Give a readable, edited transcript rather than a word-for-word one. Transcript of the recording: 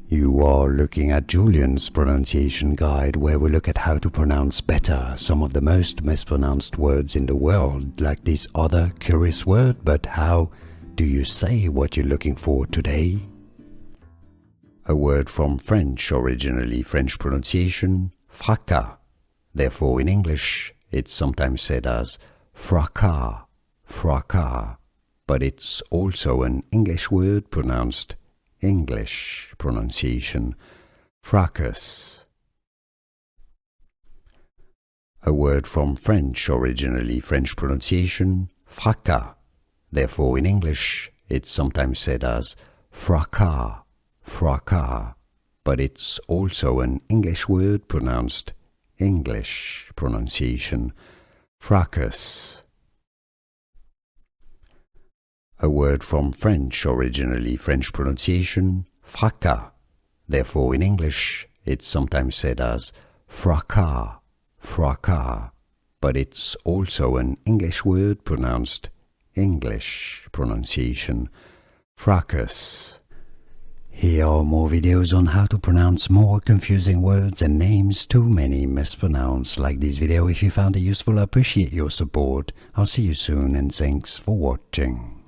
You are looking at Julian's pronunciation guide, where we look at how to pronounce better some of the most mispronounced words in the world, like this other curious word. But how do you say what you're looking for today? A word from French, originally French pronunciation, fracas. Therefore in English it's sometimes said as fracas, fracas, but it's also an English word pronounced English pronunciation, fracas. A word from French, originally French pronunciation, fracas. Therefore in English it's sometimes said as fracas, fracas, but it's also an English word pronounced English pronunciation, fracas. A word from French, originally French pronunciation, fracas. Therefore in English it's sometimes said as fracas, fracas, but it's also an English word pronounced English pronunciation, fracas. Here are more videos on how to pronounce more confusing words and names too many mispronounced. Like this video if you found it useful. I appreciate your support. I'll see you soon and thanks for watching.